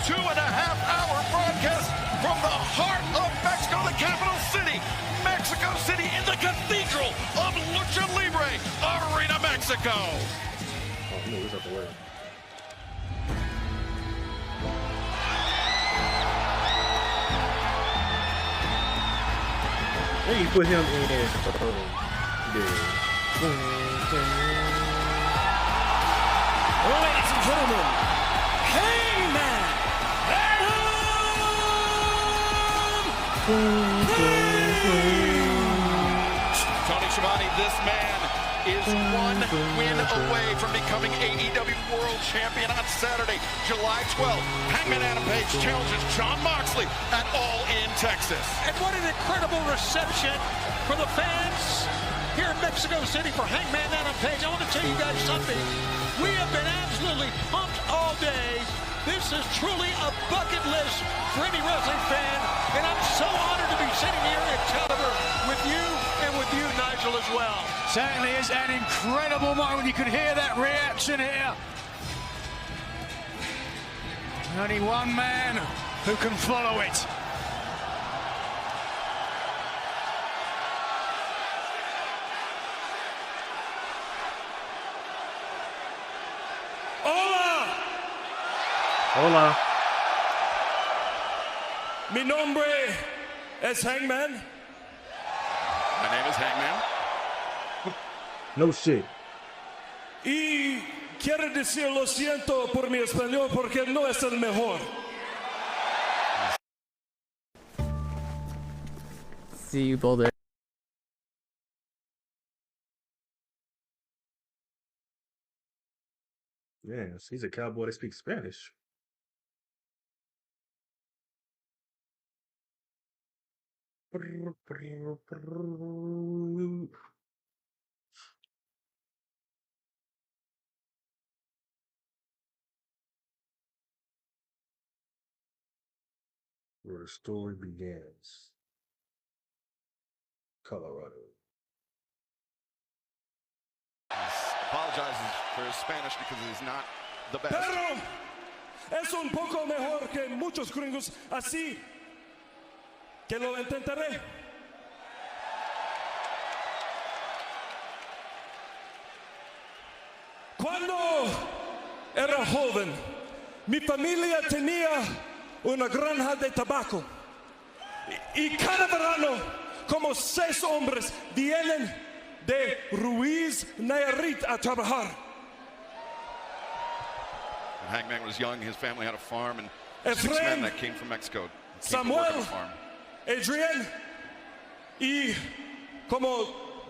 2.5-hour broadcast from the heart of Mexico, the capital city, Mexico City, in the cathedral of Lucha Libre, Arena Mexico. Oh, he knew he was out the way. Then you put him in there. Ladies and gentlemen, Hangman Adam Page! Tony Schiavone, this man is one win away from becoming AEW World Champion on Saturday, July 12th. Hangman Adam Page challenges Jon Moxley at All In Texas. And what an incredible reception for the fans here in Mexico City for Hangman Adam Page. I want to tell you guys something. We have been absolutely pumped all day. This is truly a bucket list for any wrestling fan, and I'm so honored to be sitting here at Caliber with you and with you, Nigel, as well. Certainly is an incredible moment. You could hear that reaction here. Only one man who can follow it. Hola! Hola. Mi nombre es Hangman. My name is Hangman. No shit. Y quiero decir lo siento por mi español porque no es el mejor. See you, Boulder. Yeah, he's a cowboy that speaks Spanish. Where the story begins. Colorado. He apologizes for his Spanish because he's not the best. Pero es un poco mejor que muchos gringos, así que lo intentaré. Cuando era joven, mi familia tenía una granja de tabaco. Y cada verano, como 6 hombres vienen de Ruiz Nayarit a trabajar. When Hangman was young, his family had a farm, and Efrain, 6 men that came from Mexico came to work on Samuel, the farm. Adrian y como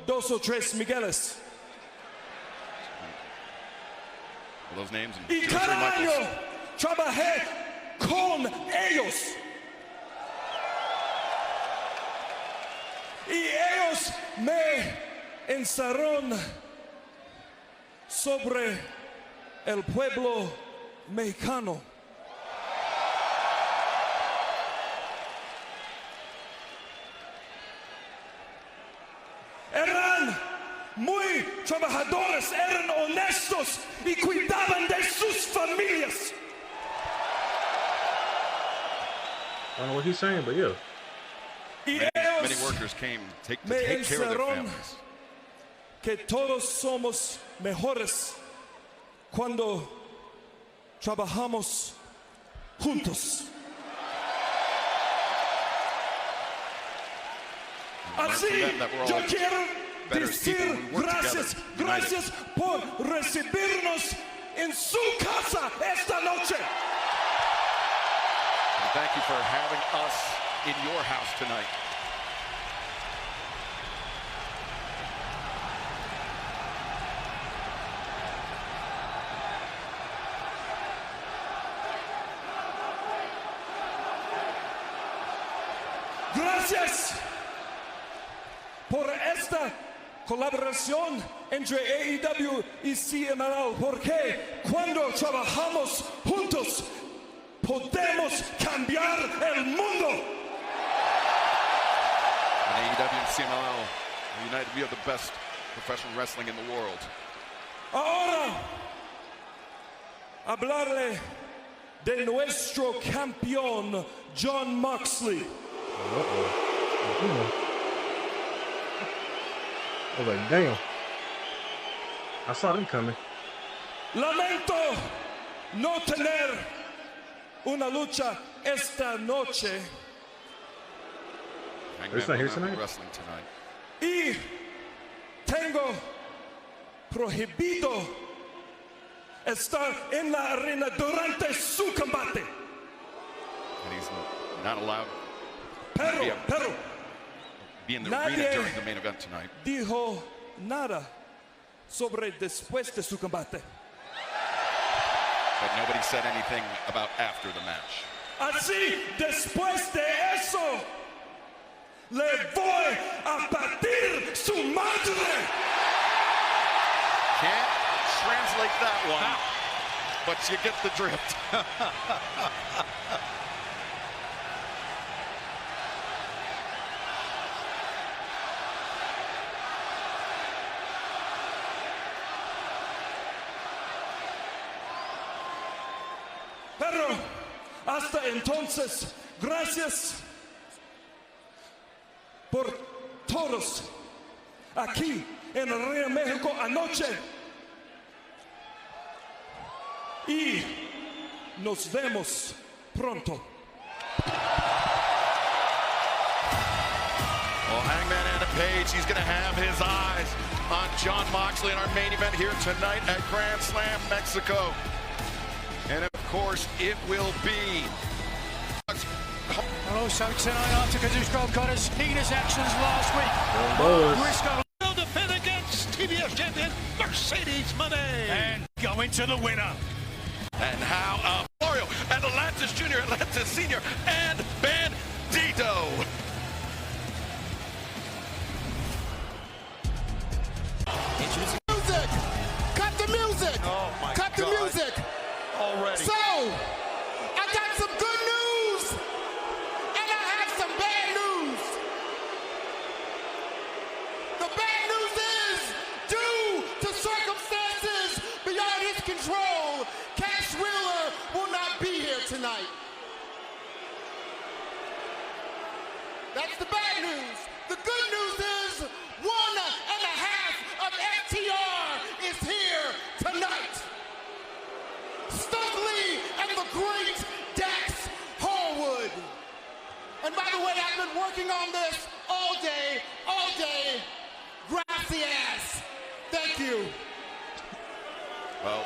2 o 3 Migueles. All those names and Y 2 or 3 cada Michaels. año trabajé con ellos. Y ellos me encerraron sobre el pueblo mexicano. Eran muy trabajadores, eran honestos y cuidaban de sus familias. I don't know what he's saying, but yeah. Y Many ellos workers came to take me care of their encerraron families. que todos somos mejores cuando trabajamos juntos. Así, yo quiero decir gracias, gracias por recibirnos en su casa esta noche. And thank you for having us in your house tonight. Gracias por esta colaboración entre AEW y CMLL, porque cuando trabajamos juntos podemos cambiar el mundo. And AEW and CMLL are united. We have the best professional wrestling in the world. Ahora, hablarle de nuestro campeón Jon Moxley. I was like, damn. I saw them coming. Lamento no tener una lucha esta noche. It's not here tonight? Wrestling tonight. Y tengo prohibido estar en la arena durante su combate. And he's not allowed Pero be in the nadie arena during the main event tonight. dijo nada sobre después de su combate. But nobody said anything about after the match. Así, después de eso, le voy a partir su madre. Can't translate that one, but you get the drift. Pero hasta entonces, gracias por todos aquí en el Río México anoche. Y nos vemos pronto. Well, Hangman Adam Page, he's going to have his eyes on Jon Moxley in our main event here tonight at Grand Slam, Mexico. And of course, it will be. And also tonight, after Kazuchika got his heinous actions last week, Briscoe Will defend against TBS champion Mercedes Moné. and going to the winner. And how Mario and Atlantis Jr., Atlantis Sr., and Bandito. Music! Cut the music! Oh my Cut the God. music! Already. So, I got some good news, and I have some bad news. The bad news is, due to circumstances beyond his control, Cash Wheeler will not be here tonight. That's the bad news. The good news is, 1.5 of FTR is here tonight. Stokely and the great Dax Harwood. And by the way, I've been working on this all day. Gracias. Thank you. Well,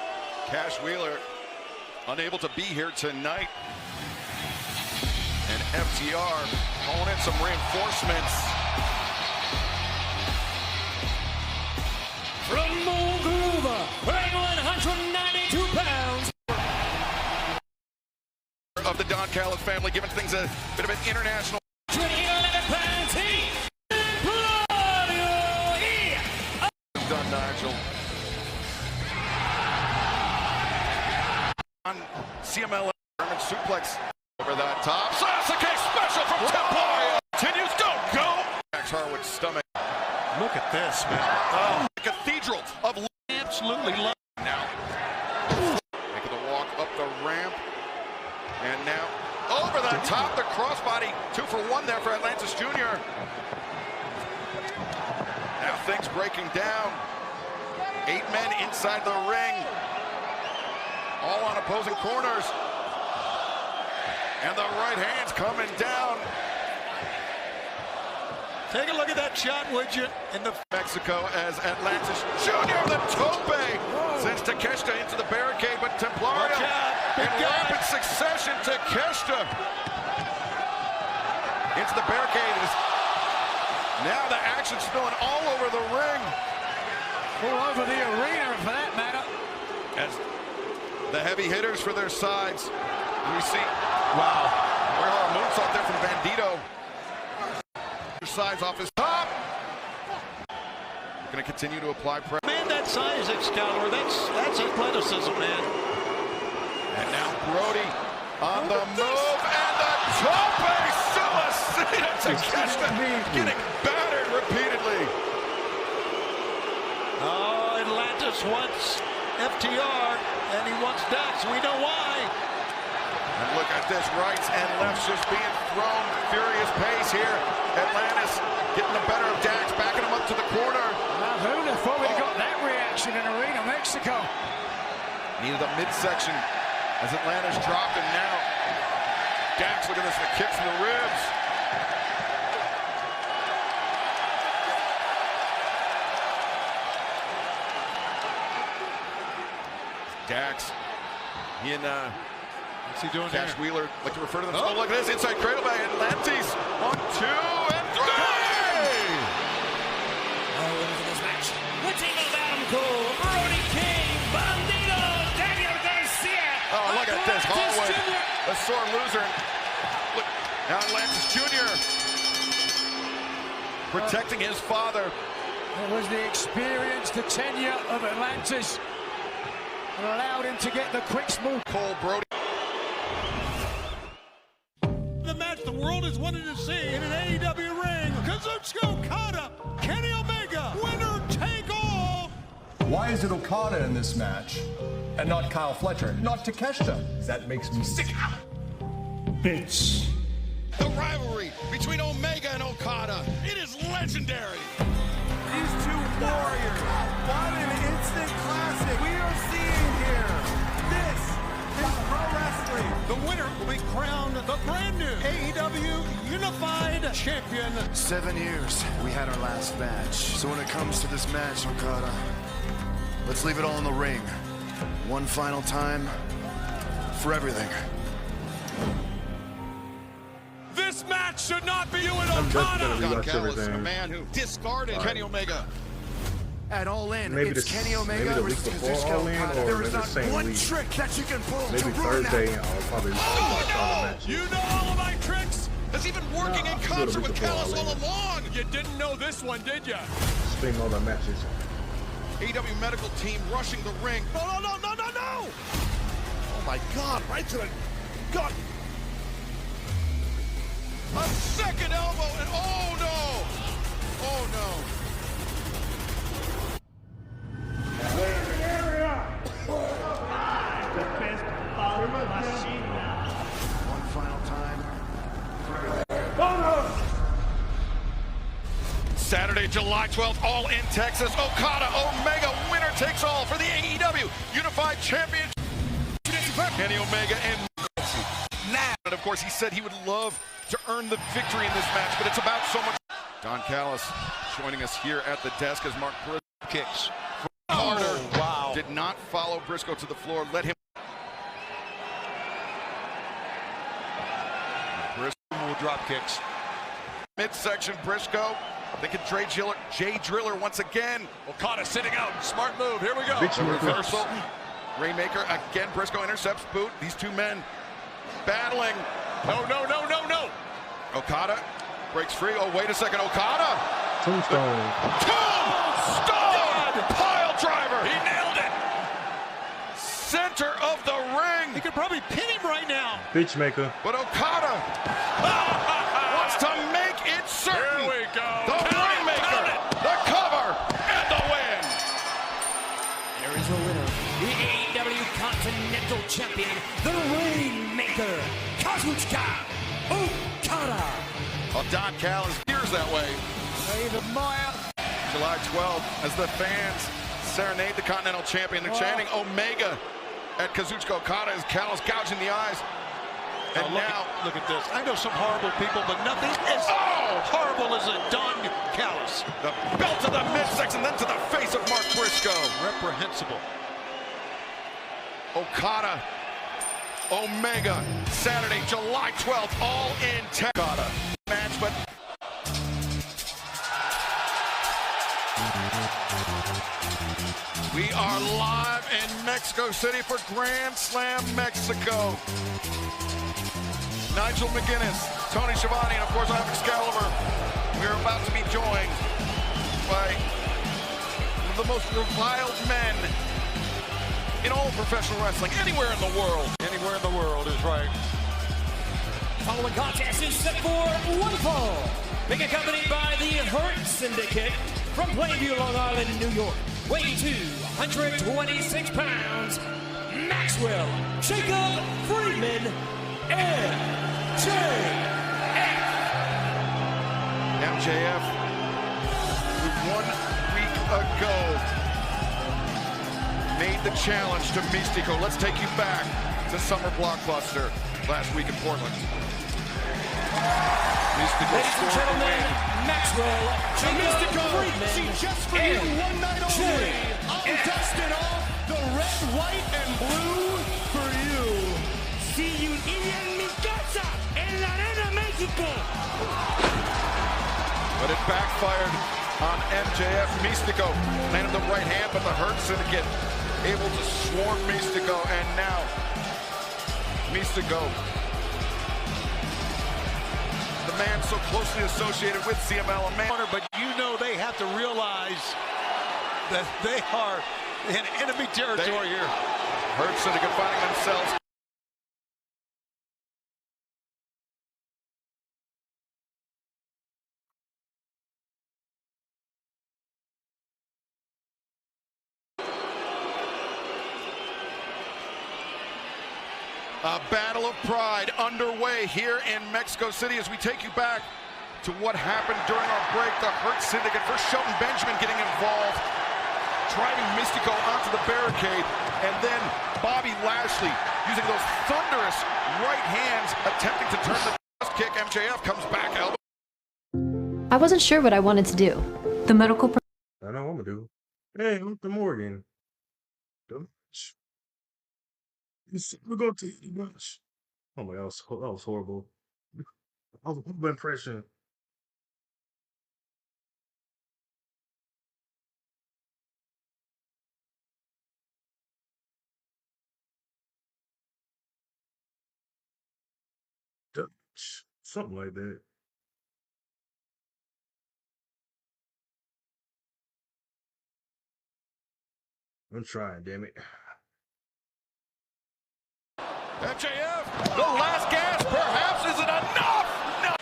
Cash Wheeler unable to be here tonight. And FTR calling in some reinforcements. From Moldova, weighing 192 pounds. Of the Don Callis family, giving things a bit of an international. 11 pounds, Done, Nigel. On CMLL, German suplex over that top. Sasuke special from Templario. Continues, go. Dax Harwood's stomach. Look at this, man. Oh, the cathedral of Absolutely love. now. Making the walk up the ramp. And now over the top, the crossbody. 2 for 1 there for Atlantis Jr. Now things breaking down. 8 men inside the ring. All on opposing corners. And the right hand's coming down. Take a look at that shot, would you? In the Mexico as Atlantis Jr. the tope sends Takeshita into the barricade, but Templario Watch out, in big guy. rapid succession. Takeshita into the barricade. Now the action spilling all over the ring. all over the arena, for that matter. As the heavy hitters for their sides. We see, wow, a moonsault there from Bandito. Sides off his top. Going to continue to apply pressure. Man, that size, Excalibur, that's athleticism, man. And now Brody on the move, and the tope suicida Takeshita getting battered repeatedly. Oh, Atlantis wants FTR, and he wants Dax. We know why. And look at this, rights and lefts just being thrown. Furious pace here. Atlantis getting the better of Dax, backing him up to the corner. Now, who'd have thought we'd got that reaction in Arena Mexico? Needed a midsection as Atlantis dropped, and now Dax, look at this, the kicks in the ribs. Dax, he and What's he doing Cash there? Wheeler like to refer to themselves. Oh, look at this, inside cradle by Atlantis. 1, 2, and 3! This match, the team of Adam Cole, Brody King, Bandito, Daniel Garcia. Oh, look at this, Hallway, a sore loser. Look, now Atlantis Jr. protecting his father. It was the experience, the tenure of Atlantis that allowed him to get the quick smooth. Cole, Brody. The match the world has wanted to see in an AEW ring. Kazuchika Okada, Kenny Omega, winner take all. Why is it Okada in this match and not Kyle Fletcher, not Takeshita? That makes me sick. Bitch. The rivalry between Omega and Okada, it is legendary. These two warriors, what an instant classic we are seeing here. This is pro wrestling. The winner will be crowned the brand new AEW Unified Champion. 7 years, we had our last match. So when it comes to this match, Okada, let's leave it all in the ring. One final time for everything. This match should not be you and I'm just gonna Okada. Don rewatch Callis, the everything. man who discarded Kenny Omega. At All In, Maybe it's this- Kenny Omega maybe the week versus before Kazuchika All In, Okada. or There maybe is the not same one week. trick that you can pull Maybe to ruin Thursday, that. I'll probably watch all the matches. You know all of my tricks. Has he been working in concert with Callis all along? You didn't know this one, did you? Stream all the matches. AEW medical team rushing the ring. No! Oh my God, right to the gut. A second elbow, and oh no! Oh no. One final time. Saturday, July 12th, all in Texas. Okada, Omega, winner takes all for the AEW Unified Championship. Kenny Omega and now. And of course, he said he would love to earn the victory in this match, but it's about so much. Don Callis joining us here at the desk as Mark Briscoe kicks. Carter did not follow Briscoe to the floor. Let him. Briscoe will drop kicks. Midsection, Briscoe. Thinking Jay Driller once again. Okada sitting out. Smart move. Here we go. Bitch, The you reversal. Rainmaker again. Briscoe intercepts boot. These two men battling. No. Okada breaks free. Oh, wait a second. Okada. Tombstone. Tombstone! Pile driver. He nailed it. Center of the ring. You could probably pin him right now. Bitch maker. But Okada wants to make it certain. Here we go. The Rainmaker, the cover, and the win. There is a winner, the AEW Continental Champion, the Rainmaker, Kazuchika Okada. Well, Don Callis feels that way. July 12th, as the fans serenade the Continental Champion, they're chanting Omega at Kazuchika Okada as Callis gouging the eyes. And now, look at this. I know some horrible people, but nothing as horrible as a Don Callis. the belt to the midsection, then to the face of Mark Briscoe. Reprehensible. Okada, Omega, Saturday, July 12th, all in Okada match, but we are live in Mexico City for Grand Slam Mexico. Nigel McGuinness, Tony Schiavone, and of course I'm Excalibur. We're about to be joined by one of the most reviled men in all of professional wrestling, anywhere in the world. Anywhere in the world is right. Following contest is set for one fall. Being accompanied by the Hurt Syndicate from Plainview, Long Island, New York. Weighing 226 pounds, Maxwell Jacob Friedman MJF, who 1 week ago made the challenge to Místico. Let's take you back to Summer Blockbuster last week in Portland. Místico Ladies and gentlemen, Maxwell Místico, Friedman. see, just for you, one night only, I'm dusting off the red, white, and blue for you. See you en mi casa, en la Arena México. But it backfired on MJF. Místico landed the right hand, but the Hurt Syndicate able to swarm Místico, and now Místico, the man so closely associated with CMLL, But you know they have to realize that they are in enemy territory here. Hurt Syndicate finding themselves. A battle of pride underway here in Mexico City as we take you back to what happened during our break. The Hurt Syndicate, first Shelton Benjamin getting involved, driving Místico onto the barricade, and then Bobby Lashley using those thunderous right hands attempting to turn the kick. MJF comes back out. I wasn't sure what I wanted to do. The medical I know what I'm gonna do. Hey, Luther Morgan. We go to lunch. Oh my god, that was horrible. I was an impression. Something like that. I'm trying, damn it. MJF, the last gasp, perhaps, is it enough? No.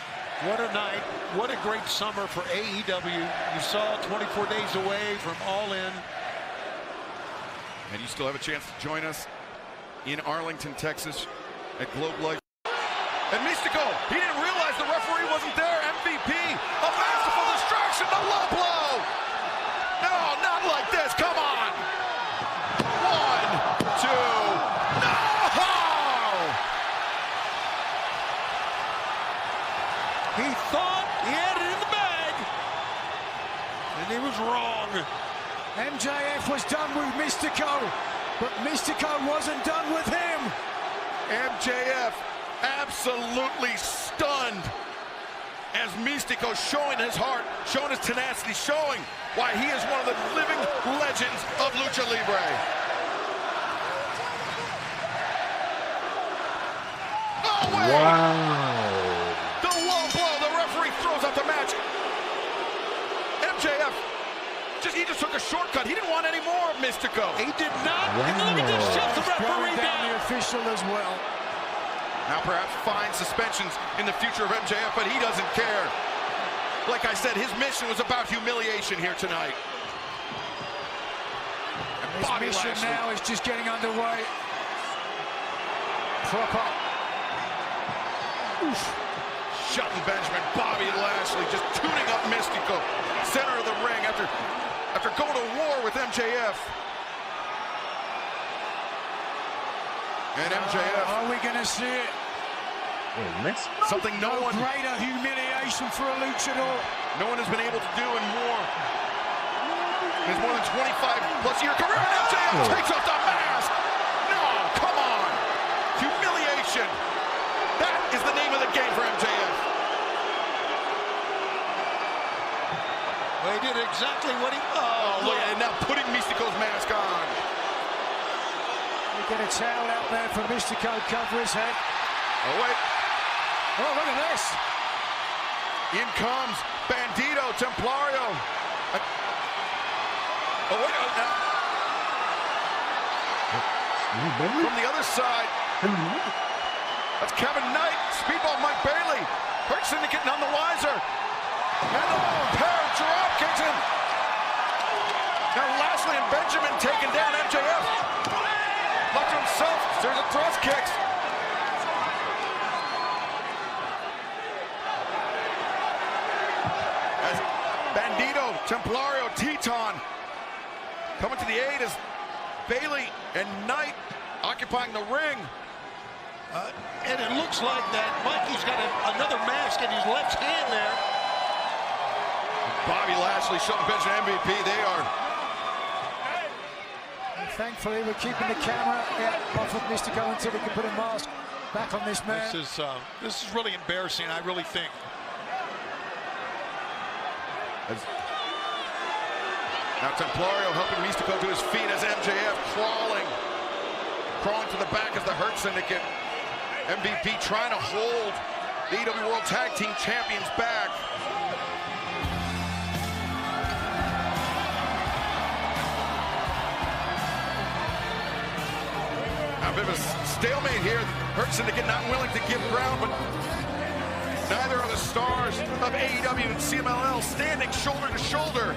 What a night. What a great summer for AEW. You saw 24 days away from All In. And you still have a chance to join us in Arlington, Texas at Globe Life. And Místico, he didn't realize the referee wasn't there. MVP, a masterful distraction, the low blow. No, not like this, come on. 1, 2, no! He thought he had it in the bag, and he was wrong. MJF was done with Místico, but Místico wasn't done with him. MJF absolutely stunned as Místico showing his heart, showing his tenacity, showing why he is one of the living legends of Lucha Libre. Oh, wait! Wow. The low blow, the referee throws out the match. MJF, he just took a shortcut. He didn't want any more of Místico. He did not. Wow. And look at this, shut the referee down. The official as well. Now perhaps fine suspensions in the future of MJF, but he doesn't care. Like I said, his mission was about humiliation here tonight. His mission now is just getting underway. Proper. Shelton Benjamin, Bobby Lashley just tuning up Místico. Center of the ring after going to war with MJF. And MJF. Are we going to see it? Something no one. Greater humiliation for a luchador. No one has been able to do in his more than 25+ year career. And MJF takes off the mask. No, come on. Humiliation. That is the name of the game for MJF. Well, he did exactly what he. Oh, look at it now, putting Místico's mask on. We get a towel out there for Místico, cover his head. Oh, wait. Oh, look at this. In comes Bandito Templario. Oh, wait. From the other side. That's Kevin Knight. Speedball Mike Bailey. Hurt Syndicate none the wiser. And the pair of drop kicks in. Now Lashley and Benjamin taking down MJF. Left to himself. There's a thrust kicks. Templario, Teton coming to the aid as Bailey and Knight occupying the ring. And it looks like that Mikey's got another mask in his left hand there. Bobby Lashley, Shelton Bench, and MVP, they are. And thankfully, we're keeping the camera off of Mystico until we can put a mask back on this man. This is really embarrassing, I really think. Now Templario helping Mystico to his feet as MJF crawling to the back as the Hurt Syndicate. MVP trying to hold the AEW World Tag Team Champions back. Now a bit of a stalemate here. Hurt Syndicate not willing to give ground, but neither are the stars of AEW and CMLL standing shoulder to shoulder.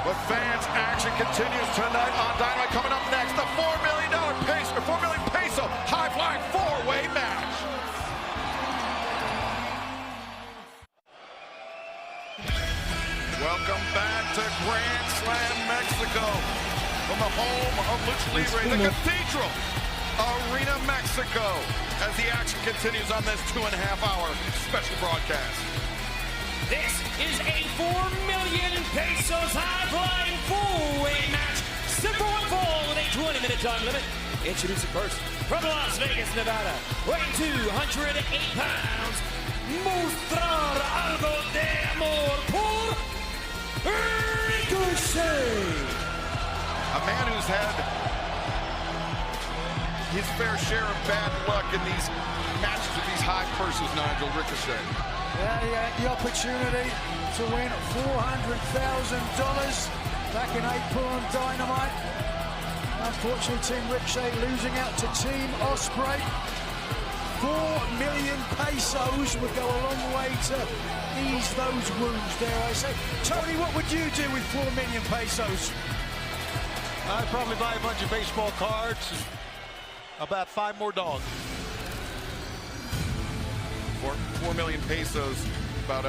But fans' action continues tonight on Dynamite. Coming up next, the $4 million peso high-flying four-way match. Welcome back to Grand Slam Mexico, from the home of Lucha Libre, the Cathedral Arena, Mexico, as the action continues on this 2.5-hour special broadcast. This is a 4 million pesos high-flying four-way match. Set for one fall with a 20-minute time limit. Introducing first, from Las Vegas, Nevada, weighing 208 pounds, mostrar algo de amor por Ricochet. A man who's had his fair share of bad luck in these matches with these high purses, Nigel. Ricochet. Yeah, he had the opportunity to win $400,000 back in April on Dynamite. Unfortunately, Team Ricochet losing out to Team Ospreay. 4 million pesos would go a long way to ease those wounds, dare I say. Tony, what would you do with 4 million pesos? I'd probably buy a bunch of baseball cards and about 5 more dogs. 4 million pesos, about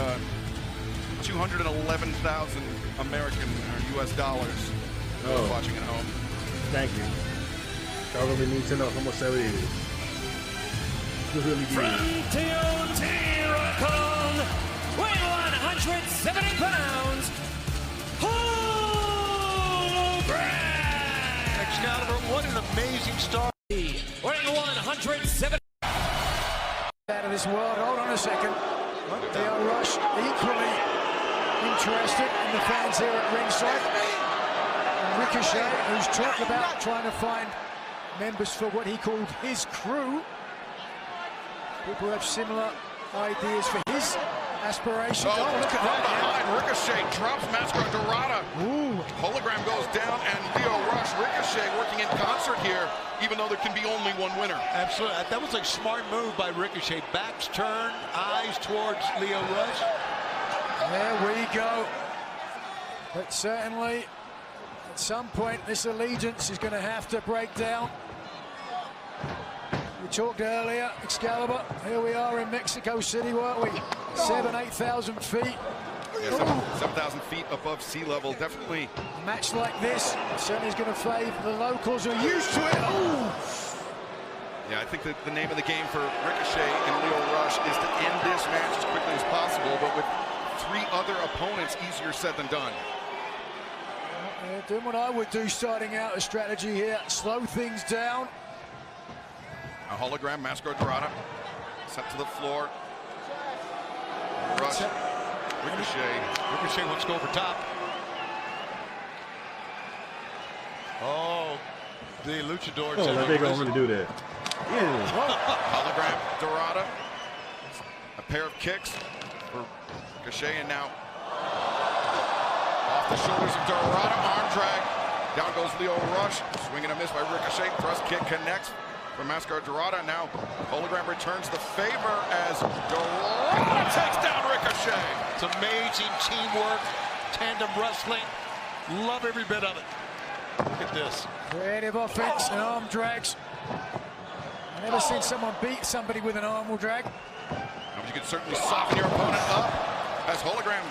211,000 American or U.S. dollars. Watching at home. Thank you. I really need to know how much that is. Really From Teotihuacan, weighing 170 pounds, Hologram! Excalibur, what an amazing start. Weighing 170. Out of this world. Hold on a second. Lio Rush equally interested in the fans here at ringside. And Ricochet, who's talked about trying to find members for what he called his crew. People have similar ideas for his aspirations. Oh, look at that behind. Ricochet drops Mascara Dorada. Hologram goes down, and Lio Rush, Ricochet working in concert here, even though there can be only one winner. Absolutely. That was a smart move by Ricochet. Backs turned, eyes towards Lio Rush. There we go. But certainly, at some point, this allegiance is going to have to break down. We talked earlier, Excalibur, here we are in Mexico City, weren't we? 8,000 feet. Yeah, 7,000 feet above sea level, definitely. A match like this certainly is going to favor the locals who are used to it. Yeah, I think that the name of the game for Ricochet and Lio Rush is to end this match as quickly as possible, but with 3 other opponents, easier said than done. They're doing what I would do starting out, a strategy here, slow things down. A Hologram, Mascara Dorada, sent to the floor. Rush, Ricochet wants to go over top. Oh, the luchador. Oh, they're going to really do that. Yeah. Hologram, Dorada. A pair of kicks for Ricochet, and now off the shoulders of Dorada, arm drag. Down goes Lio Rush, swing and a miss by Ricochet. Thrust kick connects from Mascara Dorada. Now Hologram returns the favor as Dorada takes down Ricochet. It's amazing teamwork, tandem wrestling. Love every bit of it. Look at this. Creative offense and arm drags. I've never seen someone beat somebody with an arm drag. Now you can certainly soften your opponent up as Hologram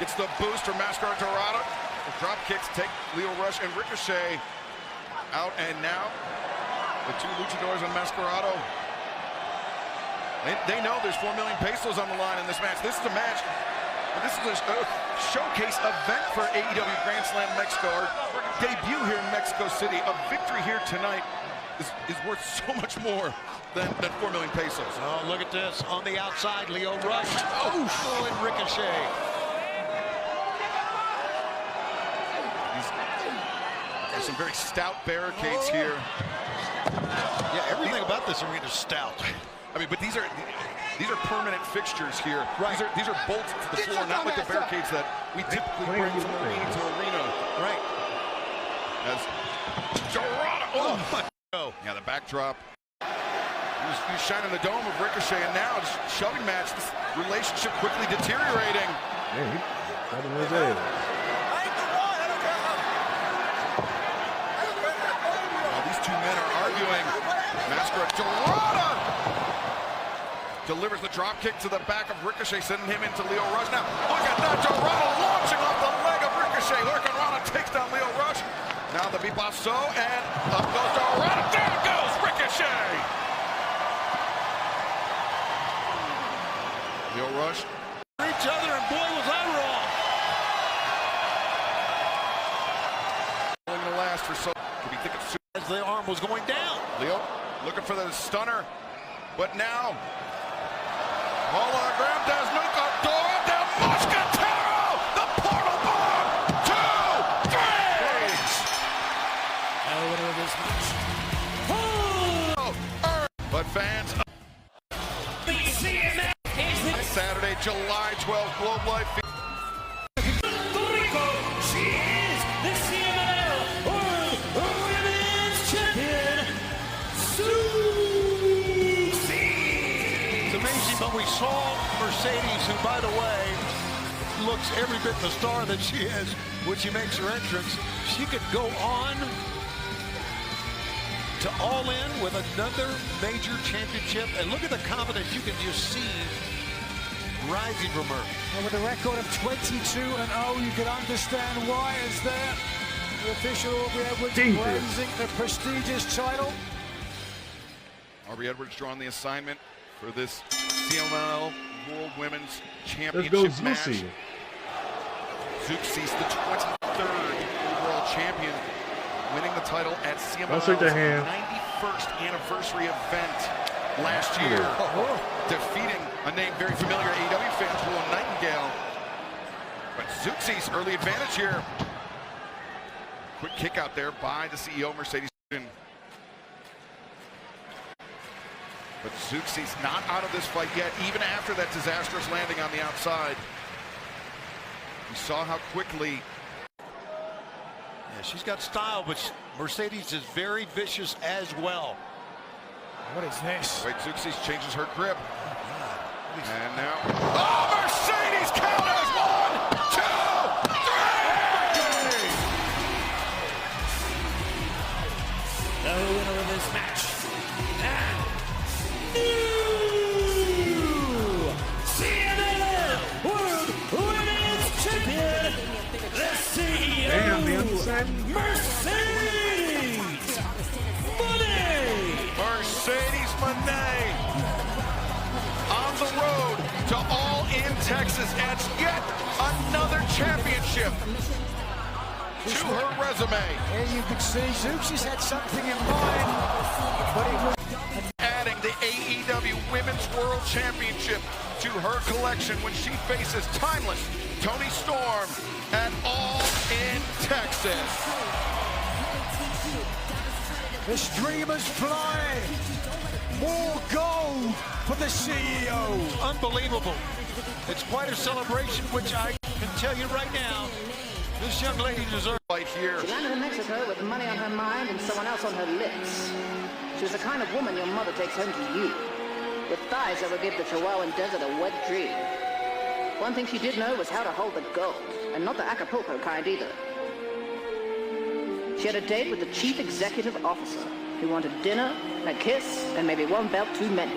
Gets the boost from Mascara Dorada. The drop kicks take Lio Rush and Ricochet out, and now the two luchadors on Mascarado. They know there's 4 million pesos on the line in this match. This is a match. This is a showcase event for AEW Grand Slam Mexico. Our debut here in Mexico City. A victory here tonight is worth so much more than 4 million pesos. Oh, look at this. On the outside, Lio Rush. Oh, and Ricochet. There's some very stout barricades here. Yeah, everything about this arena is stout. I mean, but these are permanent fixtures here. Right. These are bolts to the floor, not like the barricades that we typically bring from arena to arena. Right. As Dorada. Oh my! Yeah, the backdrop. He's shining the dome of Ricochet, and now just shoving match. This relationship quickly deteriorating. Man, These two men are arguing. Mascara Dorada delivers the drop kick to the back of Ricochet, sending him into Lio Rush. Now, look at that, Dorada launching off the leg of Ricochet. Hurricanrana takes down Lio Rush. Now the Bipasso, and up goes Dorada. Down goes Ricochet. Lio Rush. Each other, and boy, was I wrong. Going to last for so. Could be thinking as the arm was going down. Lio looking for the stunner, but now hologram Desnuka, Dora del Mosquetero, the portal bomb, 2, 3. No winner of this match. But fans, Saturday, July 12th, Globe Life. She is the CMLL World Women's Champion, Susie. It's amazing, but we saw Mercedes, who, by the way, looks every bit the star that she is when she makes her entrance. She could go on to All In with another major championship, and look at the confidence you can just see rising from her. And with a record of 22-0, you can understand why, as there the official Aubrey Edwards raising the prestigious title. Aubrey Edwards drawing the assignment for this CMLL World Women's Championship Let's go, match. Zusi. Zuxis, the 23rd overall champion, winning the title at CMLL's 91st anniversary event last year, defeating a name very familiar to AEW fans, Willow Nightingale. But Zuxis early advantage here. Quick kick out there by the CEO, Mercedes. But Zuxis not out of this fight yet, even after that disastrous landing on the outside. We saw how quickly. Yeah, she's got style, but Mercedes is very vicious as well. What is this? Wait, Zuxis changes her grip. And now, oh, Mercedes counters, 1, 2, 3. The winner of this match, and CMLL World Women's Champion, the CEO, Mercedes Moné. Mercedes Moné on the road to All In Texas adds yet another championship to her resume. Here you can see Zuxis had something in mind, but he was Adding the AEW Women's World Championship to her collection when she faces timeless Toni Storm at All In Texas. the streamers fly. More gold for the CEO. Unbelievable. It's quite a celebration, which I can tell you right now, this young lady deserves. Right here. She landed in Mexico with money on her mind and someone else on her lips. She was the kind of woman your mother takes home to you, with thighs that would give the Chihuahuan desert a wet dream. One thing she did know was how to hold the gold, and not the Acapulco kind either. She had a date with the chief executive officer, who wanted dinner, a kiss, and maybe one belt too many.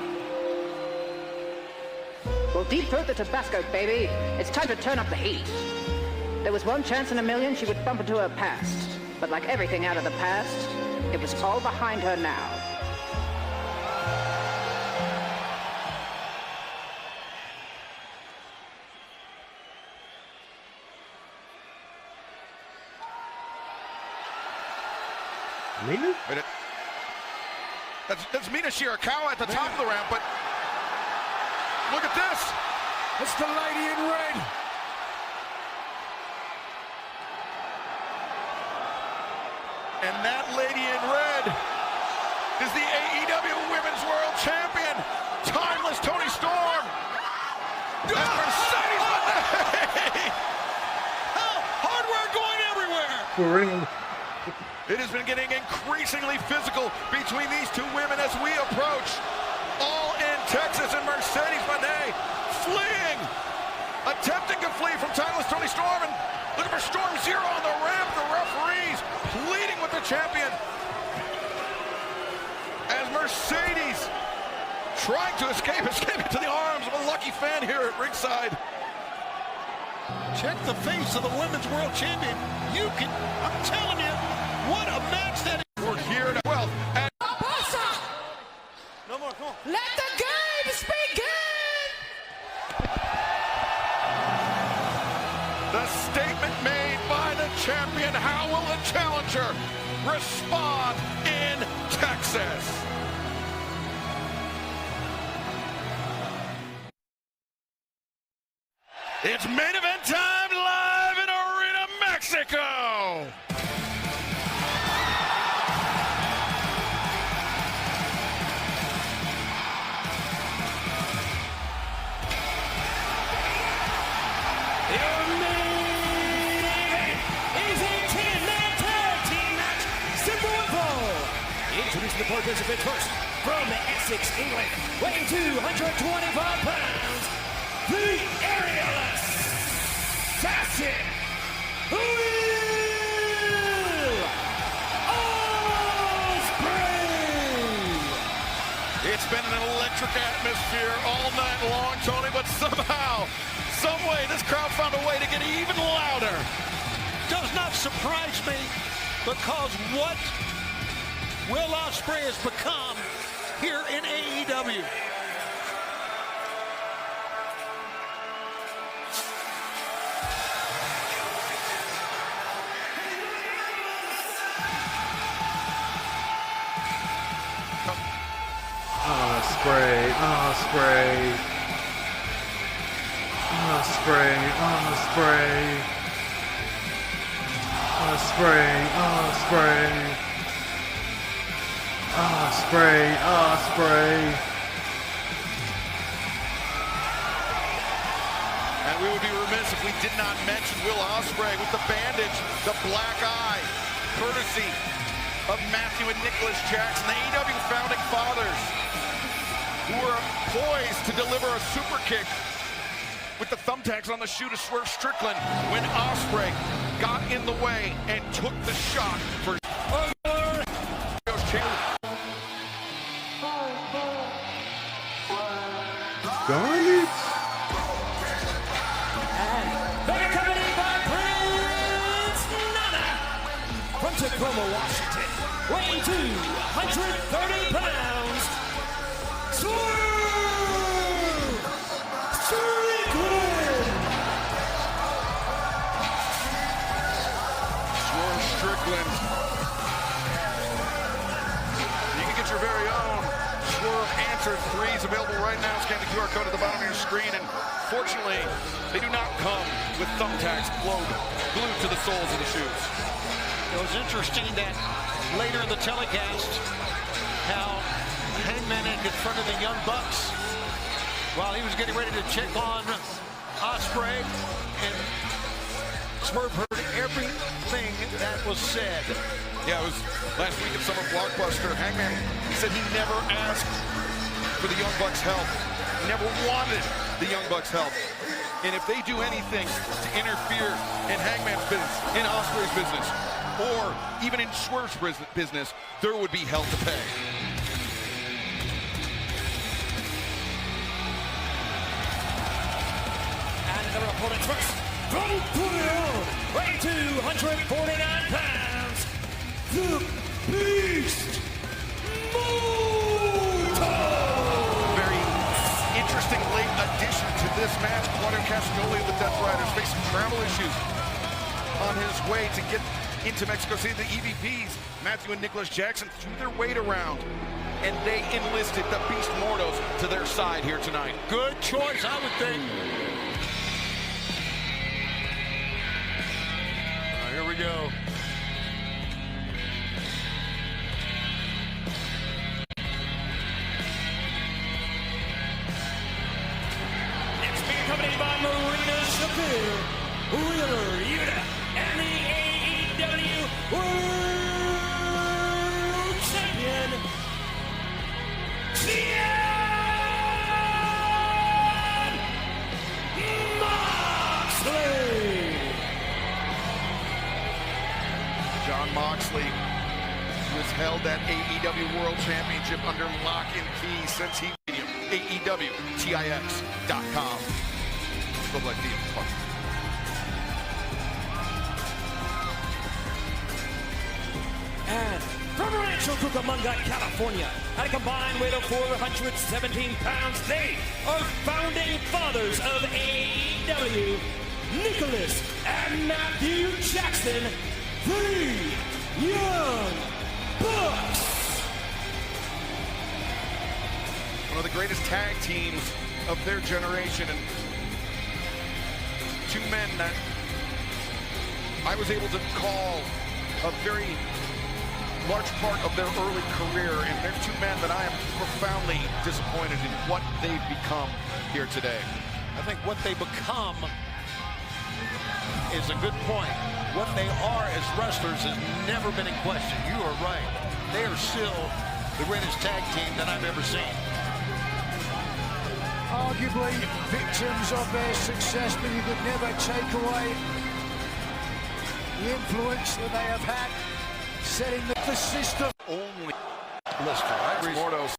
Well, deep throat the Tabasco, baby. It's time to turn up the heat. There was one chance in a million she would bump into her past. But like everything out of the past, it was all behind her now. Mina? That's Mina Shirakawa at the top of the ramp, but look at this. It's the lady in red. And that lady in red is the AEW Women's World Champion, Timeless Toni Storm. And Mercedes Moné. Hardware going everywhere. For real. It has been getting increasingly physical between these two women as we approach All in Texas, and Mercedes Moné fleeing, attempting to flee from Timeless Toni Storm, and looking for Storm Zero on the ramp. The referees pleading with the champion as Mercedes trying to escape into the arms of a lucky fan here at ringside. Check the face of the Women's World Champion. I'm telling you, what a match that is. We're here to, well, and no more, come on. Let the games begin! the statement made by the champion. How will the challenger respond in Texas? It's main event time live in Arena Mexico. Introducing the participants first, from Essex, England, weighing 225 pounds, the aerial assassin, Will Ospreay! It's been an electric atmosphere all night long, Tony, but somehow, some way, this crowd found a way to get even louder. Does not surprise me, because what Will Ospreay has become here in AEW. Ospreay, Ospreay, Ospreay, Ospreay, Ospreay, Ospreay. Ospreay, Ospreay. And we would be remiss if we did not mention Will Ospreay with the bandage, the black eye, courtesy of Matthew and Nicholas Jackson, the AEW founding fathers, who were poised to deliver a super kick with the thumbtacks on the shoe to Swerve Strickland when Ospreay got in the way and took the shot for Darn it! They're accompanied by Prince Nana from Tacoma, Washington, weighing 230 pounds, Swerve Strickland! Swerve Strickland. You can get your very own Swerve Answer 3s available right now. Scan the QR code at the bottom of your screen, and fortunately, they do not come with thumbtacks glued to the soles of the shoes. It was interesting that later in the telecast, how Hangman confronted the Young Bucks while he was getting ready to check on Ospreay, and Swerve heard everything that was said. Yeah, it was last week at Summer Blockbuster. Hangman, he said he never asked for the Young Bucks' help. He never wanted the Young Bucks' help. And if they do anything to interfere in Hangman's business, in Ospreay's business, or even in Swerve's business, there would be hell to pay. opponents first. From Pune, weighing 249 pounds, the Beast, Muta! Very interesting late addition to this match. Claudio Castagnoli of the Death Riders facing travel issues on his way to get into Mexico City. The EVPs, Matthew and Nicholas Jackson, threw their weight around, and they enlisted the Beast Mortos to their side here tonight. Good choice, I would think. Here we go. Next being accompanied by Marina Shafir, Wheeler Yuta, and the AEW World Champion, Jon Moxley. Jon Moxley, who has held that AEW World Championship under lock and key since he AEW, TIX.com. Look like the And from Rancho Cucamonga, California, at a combined weight of 417 pounds, they are founding fathers of AEW, Nicholas and Matthew Jackson, the Young Bucks. one of the greatest tag teams of their generation, and two men that I was able to call a very large part of their early career, and they're two men that I am profoundly disappointed in what they've become here today. I think what they become is a good point. What they are as wrestlers has never been in question. You are right. They are still the greatest tag team that I've ever seen. Arguably victims of their success, but you could never take away the influence that they have had setting the system. Only Lister, right? Mortos.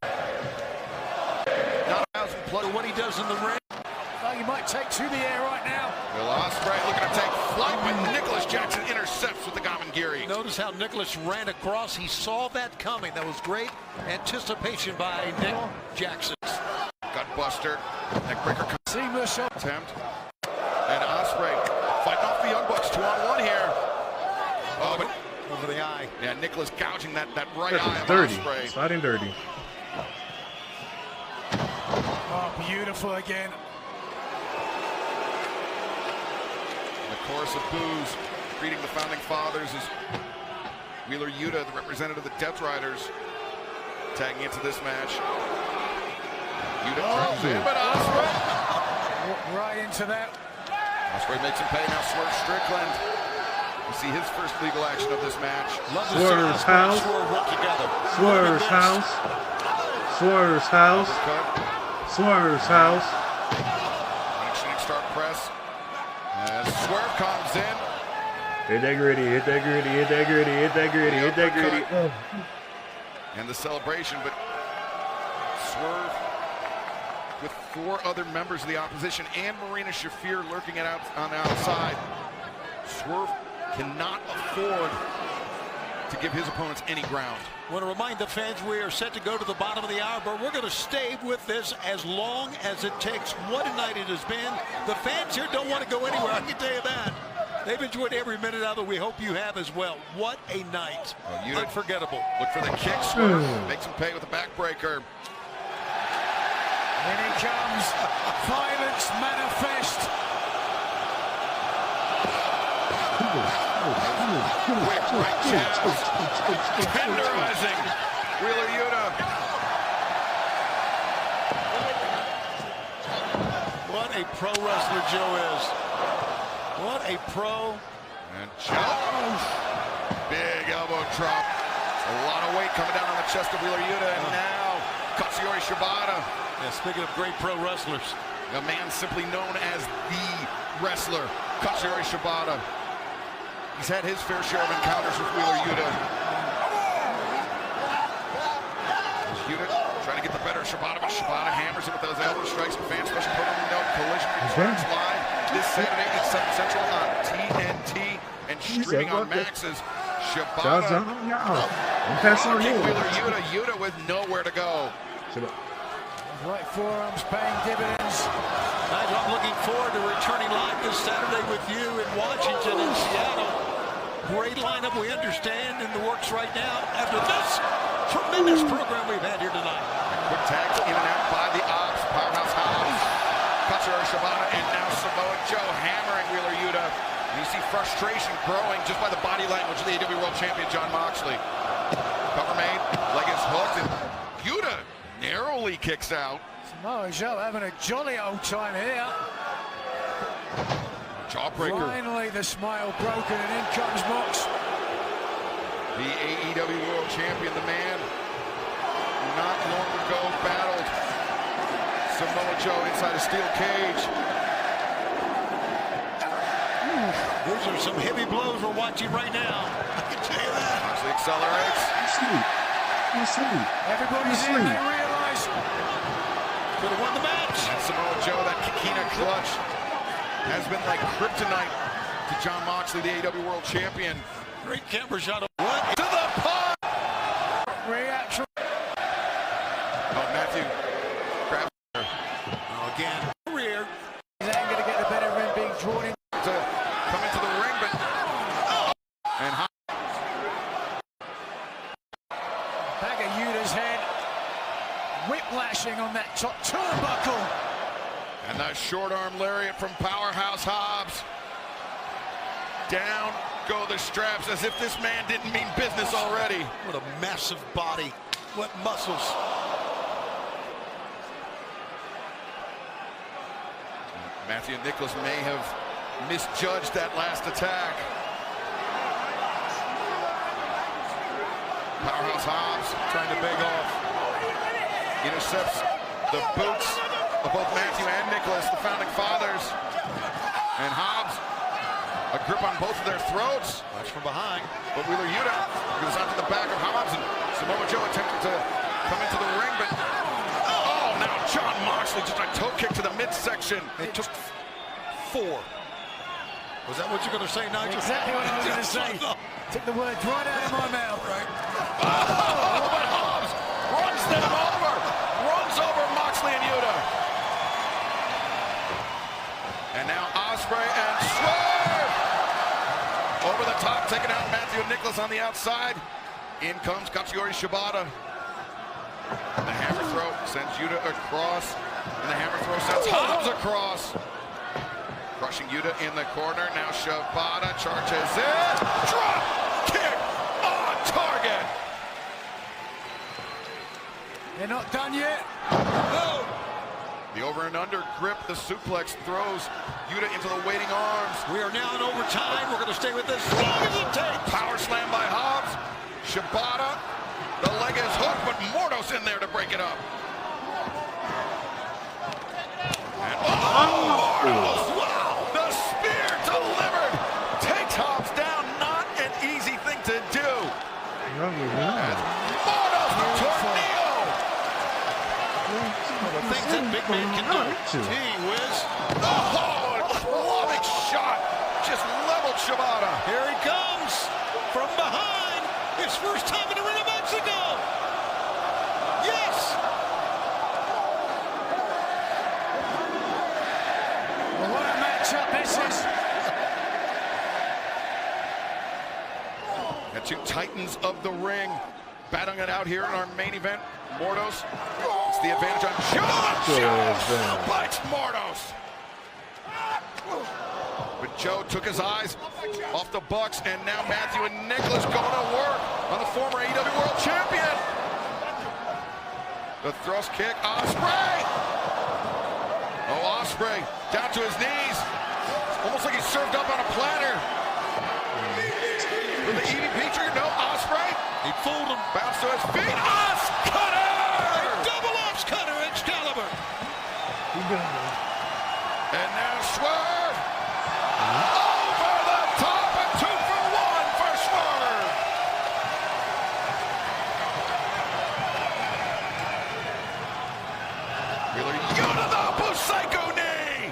Not 1,000 plus what he does in the ring. Oh, you might take to the air right now. Will Ospreay looking to take flight, but Nicholas Jackson intercepts with the Gamengiri. Notice how Nicholas ran across. He saw that coming. That was great anticipation by Nick Jackson. Gutbuster, neckbreaker seamless attempt, and Ospreay fighting off the Young Bucks 2-on-1 here. Oh, but over the eye. Yeah, Nicholas gouging that right eye of dirty. Ospreay. Sliding dirty. Oh, beautiful again. The chorus of boos greeting the founding fathers is Wheeler Yuta, the representative of the Death Riders, tagging into this match. Yuta turns in, but Ospreay walked right into that. Ospreay makes him pay now. Swerve Strickland. We see his first legal action of this match. Swerve's house. Swerve's house. Swerve's house. Swerve's house. Shooting star press. As Swerve comes in. Hit that gritty, hit that gritty, hit that gritty, hit that gritty, hit that gritty. And the celebration, but Swerve with 4 other members of the opposition and Marina Shafir lurking it out on the outside. Swerve cannot afford to give his opponents any ground. I want to remind the fans we are set to go to the bottom of the hour, but we're going to stay with this as long as it takes. What a night it has been. The fans here don't want to go anywhere, I can tell you that. They've enjoyed every minute of it. We hope you have as well. What a night. Unforgettable. Look for the kick. Swerve makes him pay with a backbreaker. In it comes. Violence manifest. Quick right jab. Tenderizing Wheeler Yuta. What a pro wrestler Joe is. What a pro. And jump. Big elbow drop. A lot of weight coming down on the chest of Wheeler Yuta. And now Katsuyori Shibata. Yeah, speaking of great pro wrestlers. A man simply known as the wrestler, Katsuyori Shibata. He's had his fair share of encounters with Wheeler Yuta. Yuta trying to get the better of Shibata, but Shibata hammers him with those elbow strikes. And fans especially put him in no collision returns live. this Saturday at 7 Central on TNT and streaming on Max's. Shibata. Wheeler Yuta with nowhere to go. Right forearms paying dividends. Nigel, I'm looking forward to returning live this Saturday with you in Washington and Seattle. Great lineup, we understand, in the works right now after this tremendous program we've had here tonight. Quick tags in and out by the Ops. Powerhouse Hobbs, Katsuyori Shibata, and now Samoa Joe hammering Wheeler Yuta. And you see frustration growing just by the body language of the AEW World Champion Jon Moxley. Cover made, leg is hooked, and Yuta narrowly kicks out. Samoa Joe having a jolly old time here. Jawbreaker. Finally the smile broken, and in comes Mox. The AEW World Champion, the man who not long ago battled Samoa Joe inside a steel cage. Those are some heavy blows we're watching right now. I can tell you that. Moxley accelerates. Everybody's in, they realize. Could have won the match. And Samoa Joe, that Kikina clutch has been like kryptonite to Jon Moxley, the AEW World Champion. Great camera shot of what? To the pot! Reaction. Oh, Matthew grabs her. Again, rear. He's ain't going to get the better of him being drawn in. To come into the ring, but... And Back of Yuta's head. Whiplashing on that top turnbuckle. And that short arm lariat from Powerhouse Hobbs. Down go the straps as if this man didn't mean business already. What a massive body. What muscles. Matthew Nicholas may have misjudged that last attack. Powerhouse Hobbs trying to beg off. Intercepts the boots of both Matthew and Nicholas, the founding fathers. And Hobbs, a grip on both of their throats. Watch from behind. But Wheeler Yuta goes onto the back of Hobbs, and Samoa Joe attempted to come into the ring, but oh, now Jon Moxley just a toe kick to the midsection. It took 4. Was that what you're going to say, Nigel? Exactly what I was going to say. Took the words right out of my mouth. Right. Oh, but Hobbs runs them over. Runs over Moxley and Yuta. And now Ospreay and Swerve. Over the top, taking out Matthew and Nicholas on the outside. In comes Katsuyori Shibata. The hammer throw sends Yuta across. And the hammer throw sends Hobbs across. Crushing Yuta in the corner. Now Shibata charges in. Drop kick on target. They're not done yet. Oh. The over and under grip, the suplex throws Yuta into the waiting arms. We are now in overtime. We're going to stay with this as long as it takes. Power slam by Hobbs. Shibata. The leg is hooked, but Mordos in there to break it up. And Mordos! Wow! The spear delivered! Takes Hobbs down. Not an easy thing to do. As Mordos, the tornado! The things that big man can do. Gee whiz. Oh, a clubbing shot. Just leveled Shibata. Here he comes from behind. His first time in the ring of Mexico. Yes. Well, what a matchup this is. The two titans of the ring battling it out here in our main event. Mordos, it's the advantage on Joe. Bites Mordos. But Joe took his eyes off the Bucks, and now Matthew and Nicholas going to work on the former AEW World Champion. The thrust kick, Ospreay. Oh, Ospreay down to his knees. Almost like he's served up on a platter. With the EVP trigger, no, Ospreay. He fooled him. Bounce to his feet. Os Cutter! Double Ops Cutter, Excalibur. And now Swerve. Over the top, and 2 for 1 for Swerve. Wheeler Yuta, the Busaiku knee.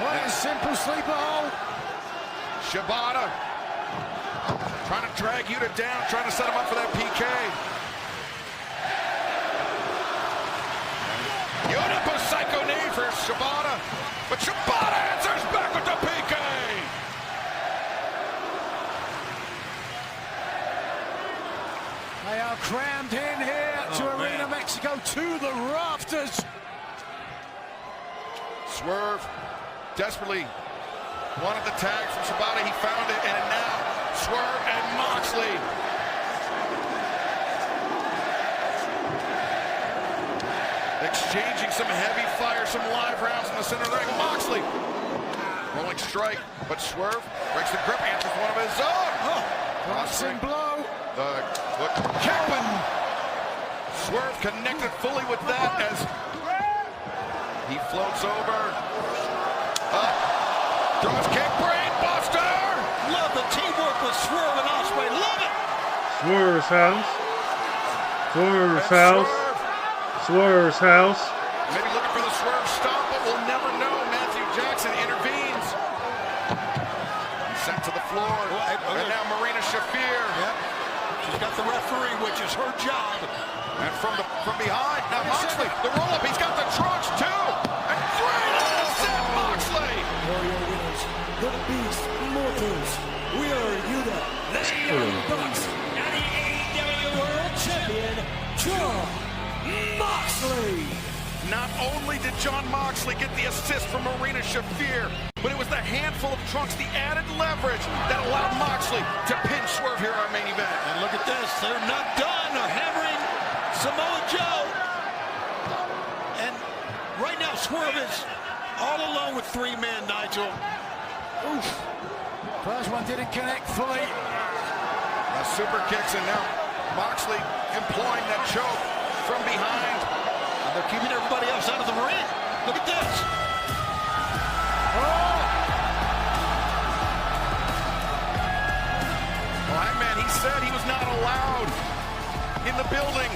What a simple sleeper hold. Shibata trying to drag Yuta down, trying to set him up for that PK. Yuta psycho knee for Shibata, but Shibata answers back with the PK. They are crammed in here to Arena Mexico, to the rafters. Swerve desperately wanted the tag from Shibata. He found it, and now Swerve and Moxley. Exchanging some heavy fire, some live rounds in the center of the ring. Moxley rolling strike, but Swerve breaks the grip, answers one of his own. Crossing blow. Look, Kevin. Swerve connected fully with that as he floats over. Up. Throws kick, brain buster. Love the teamwork with Swerve and Ospreay. Love it. Swerve's house. Swerve's house. Swerve's house. Maybe looking for the Swerve stop, but we'll never know. Matthew Jackson intervenes. He's sent to the floor. And now Marina Shafir. Yep. She's got the referee, which is her job. And from behind, now Moxley, the roll-up, he's got the trunks too. And great set, Moxley. Warrior winners, the Beast Mortals. We are Yuta, The Young Bucks, and the AEW World Champion, Jon Moxley. Not only did Jon Moxley get the assist from Marina Shafir, but it was the handful of trunks, the added leverage that allowed Moxley to pin Swerve here on our main event. And look at this, they're not done. They're hammering Samoa Joe. And right now Swerve is all alone with three men, Nigel. Oof. First one didn't connect fully. The super kicks, and now Moxley employing that choke from behind. And they're keeping everybody else out of the ring. Look at this. Well, Hangman, he said he was not allowed in the building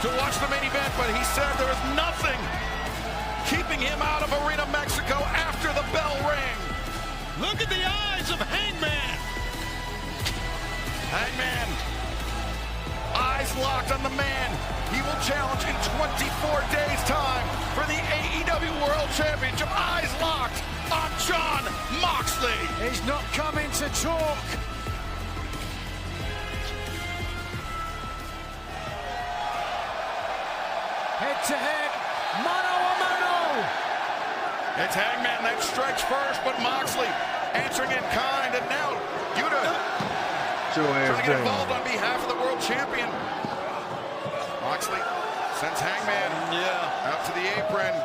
to watch the main event, but he said there was nothing keeping him out of Arena Mexico after the bell rang. Look at the eyes of Hangman. Hangman, eyes locked on the man. He will challenge in 24 days' time for the AEW World Championship. Eyes locked on Jon Moxley. He's not coming to talk. Head to head, mano a mano. It's Hangman that strikes first, but Moxley answering in kind, and now Yuta trying to get involved on behalf of the world champion. Moxley sends Hangman out to the apron.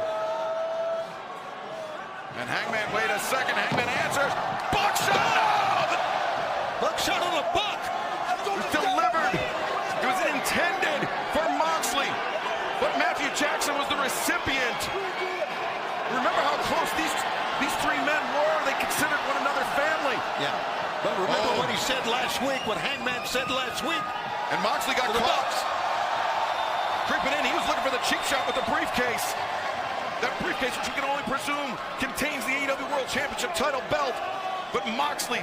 And Hangman, wait a second, Hangman answers. Buckshot! Buckshot on the buck! It was delivered. It was intended for Moxley. But Matthew Jackson was the recipient. Remember how close these three men were? They considered one another family. Yeah. But remember what he said last week, what Hangman said last week. And Moxley got caught. Creeping in, he was looking for the cheap shot with the briefcase. That briefcase, which you can only presume contains the AEW World Championship title belt. But Moxley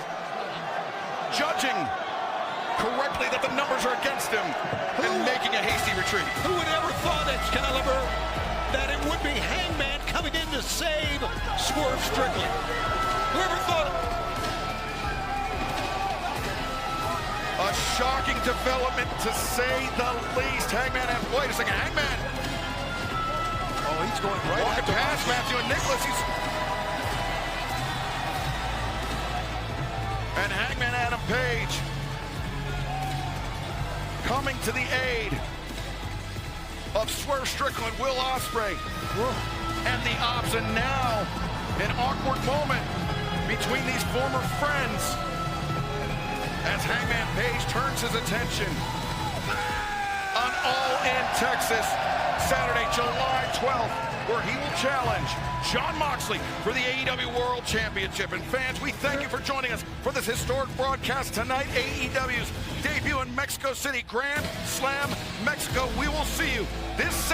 judging correctly that the numbers are against him and making a hasty retreat. Who would ever thought, Excalibur, that it would be Hangman coming in to save Swerve Strickland? Whoever thought it? A shocking development, to say the least. Hangman, and wait a second, Hangman. Oh, he's going right walking past Matthew and Nicholas. And Hangman Adam Page coming to the aid of Swerve Strickland, Will Ospreay, and the Ops. And now, an awkward moment between these former friends as Hangman Page turns his attention on All In Texas, Saturday, July 12th, where he will challenge Jon Moxley for the AEW World Championship. And fans, we thank you for joining us for this historic broadcast tonight. AEW's debut in Mexico City, Grand Slam, Mexico. We will see you this Saturday.